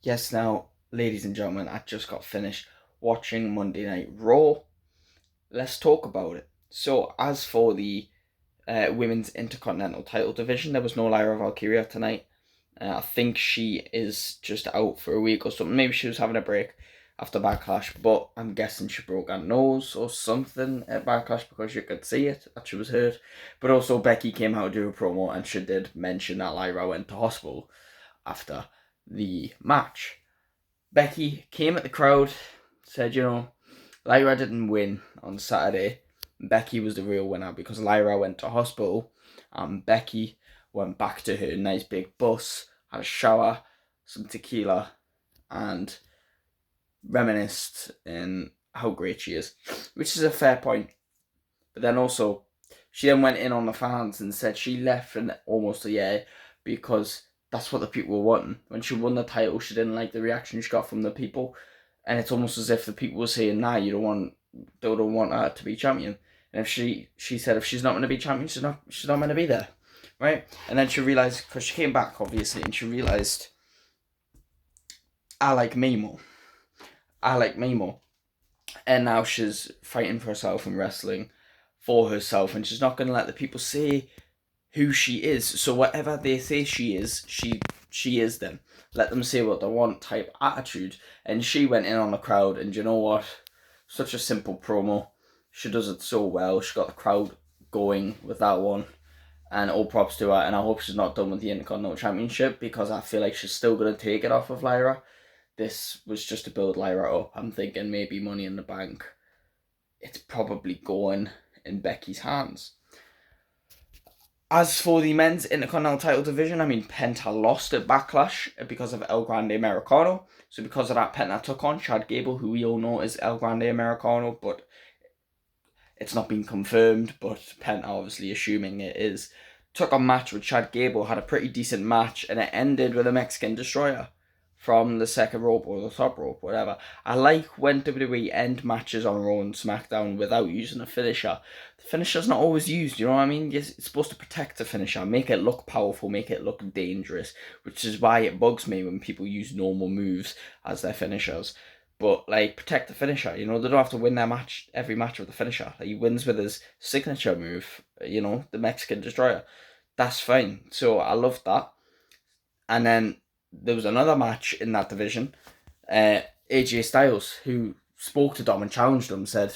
Yes, now, ladies and gentlemen, I just got finished watching Monday Night Raw. Let's talk about it. So, as for the women's intercontinental title division, there was no Lyra Valkyria tonight. I think she is just out for a week or something. Maybe she was having a break after Backlash, but I'm guessing she broke her nose or something at Backlash because you could see it that she was hurt. But also, Becky came out to do a promo and she did mention that Lyra went to hospital after the match. Becky came at the crowd, said, Lyra didn't win on Saturday. Becky was the real winner because Lyra went to hospital and Becky went back to her nice big bus, had a shower, some tequila, and reminisced in how great she is, which is a fair point. But then also, she then went in on the fans and said she left in almost a year because that's what the people were wanting. When she won the title, she didn't like the reaction she got from the people, and it's almost as if the people were saying, "Nah, they don't want her to be champion." And if she said if she's not going to be champion, she's not going to be there, right? And then she realized because she came back obviously, and she realized I like me more. I like me more. And now she's fighting for herself and wrestling for herself, and she's not going to let the people say who she is. So whatever they say she is, she is them. Let them say what they want type attitude. And she went in on the crowd, and you know what? Such a simple promo. She does it so well. She got the crowd going with that one. And all props to her. And I hope she's not done with the Intercontinental Championship because I feel like she's still going to take it off of Lyra. This was just to build Lyra up. I'm thinking maybe Money in the Bank. It's probably going in Becky's hands. As for the men's Intercontinental title division, Penta lost at Backlash because of El Grande Americano. So because of that, Penta took on Chad Gable, who we all know is El Grande Americano, but it's not been confirmed, but Penta obviously assuming it is. Took a match with Chad Gable, had a pretty decent match, and it ended with a Mexican Destroyer from the second rope or the top rope, whatever. I like when WWE end matches on Raw and SmackDown without using a finisher. The finisher's not always used, you know what I mean? It's supposed to protect the finisher, make it look powerful, make it look dangerous, which is why it bugs me when people use normal moves as their finishers. But, protect the finisher, they don't have to win their match, every match with the finisher. He wins with his signature move, the Mexican Destroyer. That's fine. So, I love that. And then there was another match in that division. AJ Styles, who spoke to Dom and challenged him, said,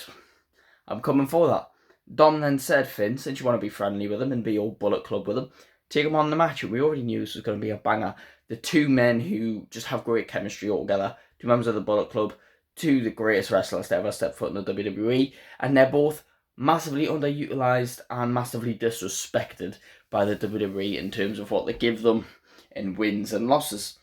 "I'm coming for that." Dom then said, "Finn, since you want to be friendly with him and be all Bullet Club with him, take him on the match." We already knew this was going to be a banger. The two men who just have great chemistry all together, two members of the Bullet Club, two of the greatest wrestlers to ever step foot in the WWE, and they're both massively underutilized and massively disrespected by the WWE in terms of what they give them in wins and losses.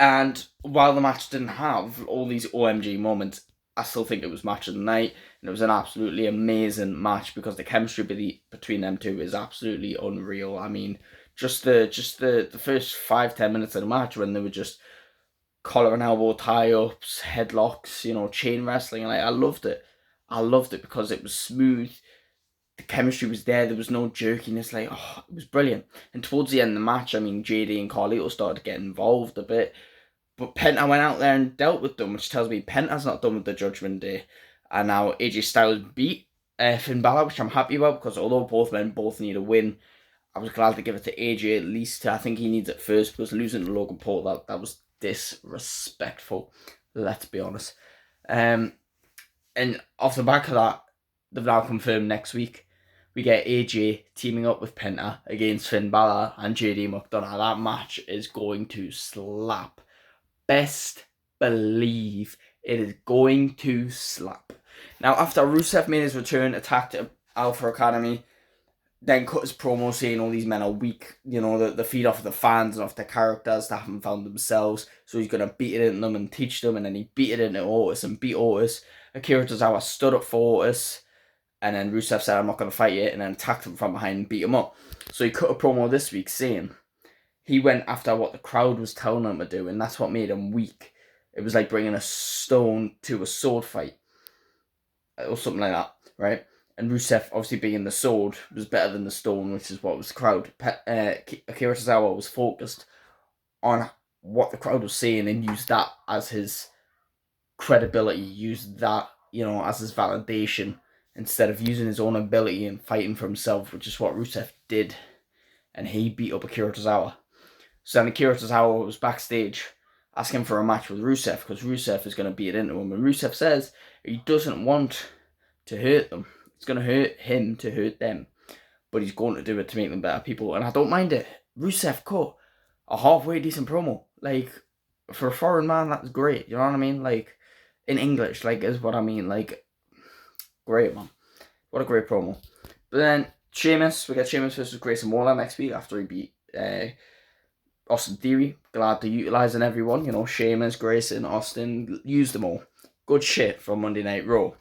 And while the match didn't have all these OMG moments, I still think it was match of the night, and it was an absolutely amazing match because the chemistry between them two is absolutely unreal. Just the first 5-10 minutes of the match when they were just collar and elbow tie ups, headlocks, chain wrestling, and I loved it. I loved it because it was smooth. The chemistry was there. There was no jerkiness. It was brilliant. And towards the end of the match, JD and Carlito started to get involved a bit. But Penta went out there and dealt with them, which tells me Penta's not done with the Judgment Day. And now AJ Styles beat Finn Balor, which I'm happy about because although both men both need a win, I was glad to give it to AJ at least. I think he needs it first because losing to Logan Paul, that was disrespectful. Let's be honest. And off the back of that, they've now confirmed next week we get AJ teaming up with Penta against Finn Balor and JD McDonough. That match is going to slap. Best believe it is going to slap. Now, after Rusev made his return, attacked Alpha Academy, then cut his promo saying all these men are weak, the feed off the fans and off the characters that haven't found themselves, so he's going to beat it into them and teach them, and then he beat it into Otis and beat Otis. Akira Tozawa stood up for Otis, and then Rusev said, "I'm not going to fight you," and then attacked him from behind and beat him up. So he cut a promo this week saying he went after what the crowd was telling him to do, and that's what made him weak. It was like bringing a stone to a sword fight, or something like that, right? And Rusev, obviously being the sword, was better than the stone, which is what was the crowd. Akira Tozawa was focused on what the crowd was saying and use that as his credibility, use that, as his validation, instead of using his own ability and fighting for himself, which is what Rusev did. And he beat up Akira Tozawa. So then Akira Tozawa was backstage asking for a match with Rusev, because Rusev is going to beat it into him. And Rusev says he doesn't want to hurt them. It's going to hurt him to hurt them. But he's going to do it to make them better people. And I don't mind it. Rusev cut a halfway decent promo. Like, for a foreign man, that's great. You know what I mean? Like, in English, like, is what I mean. Like, great, man. What a great promo. But then, Sheamus, we get Sheamus versus Grayson Waller next week after he beat Austin Theory. Glad to utilising everyone. Sheamus, Grayson, Austin, use them all. Good shit from Monday Night Raw.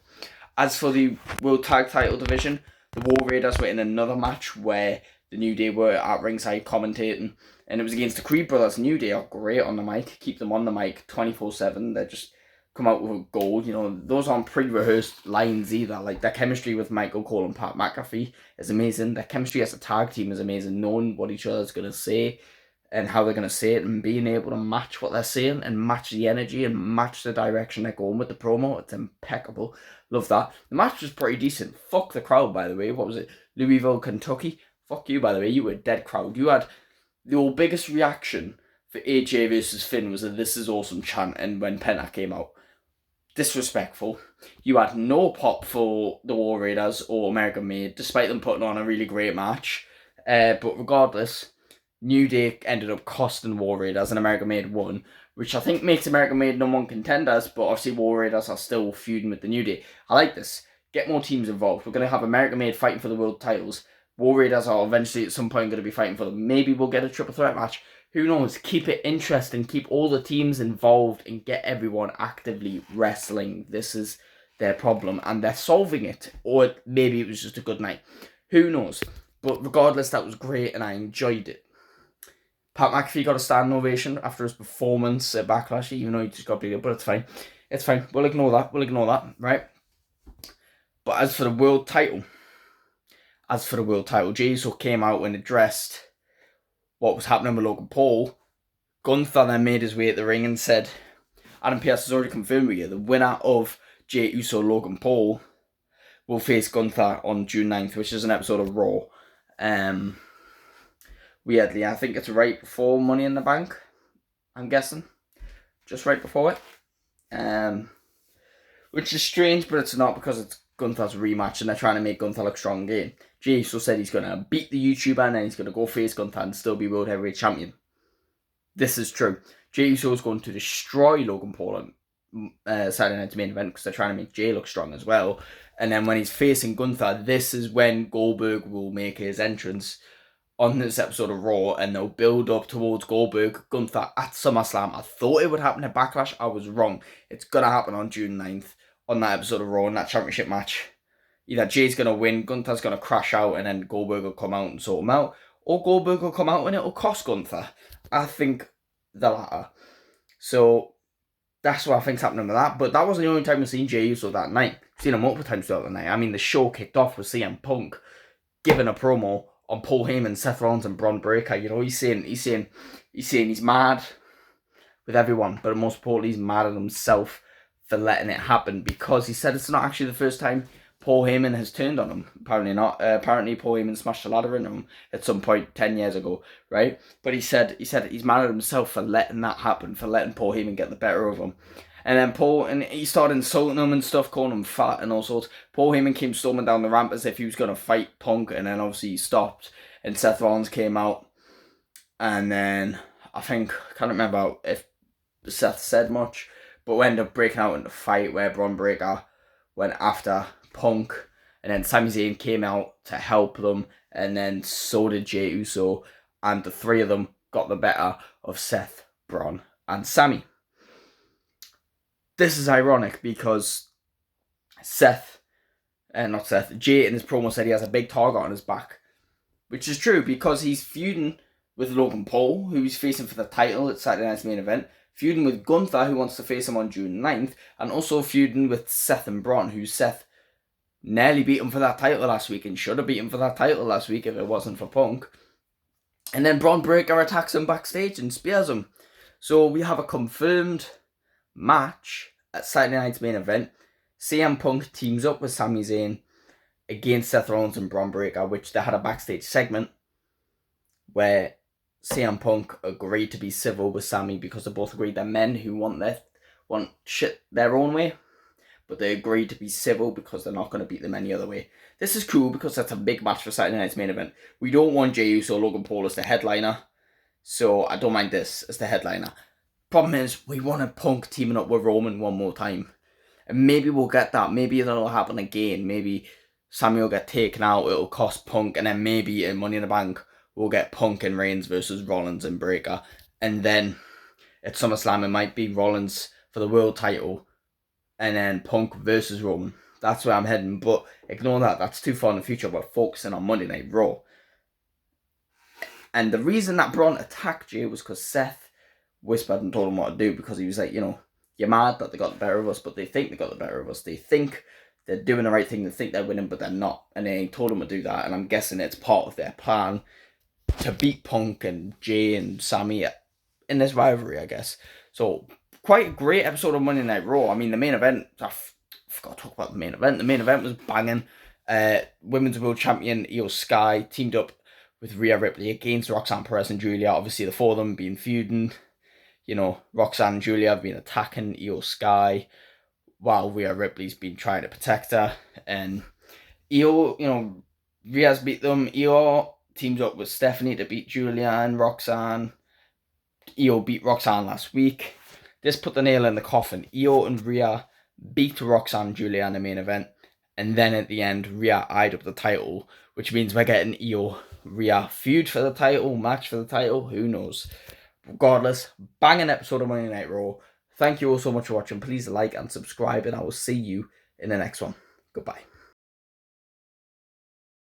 As for the World Tag Title division, the War Raiders were in another match where the New Day were at ringside commentating, and it was against the Creed Brothers. New Day are great on the mic. Keep them on the mic 24/7. They just come out with gold. Those aren't pre-rehearsed lines either. Like, their chemistry with Michael Cole and Pat McAfee is amazing. Their chemistry as a tag team is amazing. Knowing what each other's going to say and how they're going to say it, and being able to match what they're saying and match the energy and match the direction they're going with the promo. It's impeccable. Love that. The match was pretty decent. Fuck the crowd, by the way. What was it? Louisville, Kentucky? Fuck you, by the way. You were a dead crowd. You had the biggest reaction for AJ versus Finn was a "This is awesome" chant, and when Penta came out. Disrespectful. You had no pop for the War Raiders or American Made, despite them putting on a really great match. But regardless, New Day ended up costing War Raiders, and American Made won, which I think makes American Made number one contenders, but obviously War Raiders are still feuding with the New Day. I like this. Get more teams involved. We're going to have American Made fighting for the world titles. War Raiders are eventually at some point going to be fighting for them. Maybe we'll get a triple threat match. Who knows? Keep it interesting. Keep all the teams involved and get everyone actively wrestling. This is their problem, and they're solving it. Or maybe it was just a good night. Who knows? But regardless, that was great, and I enjoyed it. Pat McAfee got a standing ovation after his performance at Backlash, even though he just got beat up, but it's fine. It's fine. We'll ignore that, right? But as for the world title, Jey Uso came out and addressed what was happening with Logan Paul. Gunther then made his way at the ring and said, Adam Pearce has already confirmed with you, the winner of Jey Uso Logan Paul will face Gunther on June 9th, which is an episode of Raw. Weirdly, I think it's right before Money in the Bank, I'm guessing. Just right before it. Which is strange, but it's not, because it's Gunther's rematch and they're trying to make Gunther look strong again. Jey Uso said he's going to beat the YouTuber and then he's going to go face Gunther and still be World Heavyweight Champion. This is true. Jey Uso is going to destroy Logan Paul on Saturday Night's Main Event, because they're trying to make Jey look strong as well. And then when he's facing Gunther, this is when Goldberg will make his entrance on this episode of Raw, and they'll build up towards Goldberg, Gunther at SummerSlam. I thought it would happen at Backlash. I was wrong. It's going to happen on June 9th on that episode of Raw, in that championship match. Either Jay's going to win, Gunther's going to crash out, and then Goldberg will come out and sort him out, or Goldberg will come out and it'll cost Gunther. I think the latter. So that's what I think's happening with that. But that wasn't the only time we've seen Jey Uso that night. We've seen him multiple times throughout the night. I mean, the show kicked off with CM Punk giving a promo on Paul Heyman, Seth Rollins, and Braun Breaker. He's saying he's mad with everyone, but most importantly, he's mad at himself for letting it happen, because he said it's not actually the first time Paul Heyman has turned on him. Apparently not. Apparently Paul Heyman smashed a ladder into him at some point 10 years ago, right? But he said he's mad at himself for letting that happen, for letting Paul Heyman get the better of him. And then he started insulting him and stuff, calling him fat and all sorts. Paul Heyman came storming down the ramp as if he was going to fight Punk, and then obviously he stopped, and Seth Rollins came out. And then I can't remember if Seth said much, but we ended up breaking out into a fight where Braun Breaker went after Punk, and then Sami Zayn came out to help them, and then so did Jey Uso, and the three of them got the better of Seth, Braun, and Sami. This is ironic because Jay in his promo said he has a big target on his back, which is true, because he's feuding with Logan Paul, who he's facing for the title at Saturday Night's Main Event, feuding with Gunther, who wants to face him on June 9th, and also feuding with Seth and Braun, who Seth nearly beat him for that title last week, and should have beat him for that title last week if it wasn't for Punk. And then Braun Breaker attacks him backstage and spears him. So we have a confirmed match at Saturday night's main event. CM Punk teams up with Sami Zayn against Seth Rollins and Braun Breaker, which they had a backstage segment where CM Punk agreed to be civil with Sami because they both agreed they're men who want shit their own way, but they agreed to be civil because they're not going to beat them any other way. This is cool because that's a big match for Saturday night's main event. We don't want Jey Uso or Logan Paul as the headliner, so I don't mind this as the headliner. Problem is, we want a Punk teaming up with Roman one more time. And maybe we'll get that. Maybe that'll happen again. Maybe Sami will get taken out, it'll cost Punk, and then maybe in Money in the Bank, we'll get Punk and Reigns versus Rollins and Breaker. And then at SummerSlam, it might be Rollins for the world title, and then Punk versus Roman. That's where I'm heading, but ignore that. That's too far in the future. We're focusing on Monday Night Raw. And the reason that Braun attacked Jey was because Seth whispered and told him what to do, because he was like, you're mad that they got the better of us, but they think they got the better of us. They think they're doing the right thing, they think they're winning, but they're not. And they told him to do that, and I'm guessing it's part of their plan to beat Punk and Jey and Sami in this rivalry, I guess. So, quite a great episode of Monday Night Raw. I mean, the main event, I forgot to talk about the main event. The main event was banging. Women's World Champion Io Sky teamed up with Rhea Ripley against Roxanne Perez and Julia. Obviously, the four of them been feuding. Roxanne and Julia have been attacking Io Sky while Rhea Ripley's been trying to protect her. And Io, Rhea's beat them. Io teams up with Stephanie to beat Julia and Roxanne. Io beat Roxanne last week. This put the nail in the coffin. Io and Rhea beat Roxanne and Julia in the main event. And then at the end, Rhea eyed up the title, which means we're getting Io-Rhea feud for the title, match for the title, who knows. Regardless, banging episode of Monday Night Raw. Thank you all so much for watching. Please like and subscribe, and I will see you in the next one. Goodbye.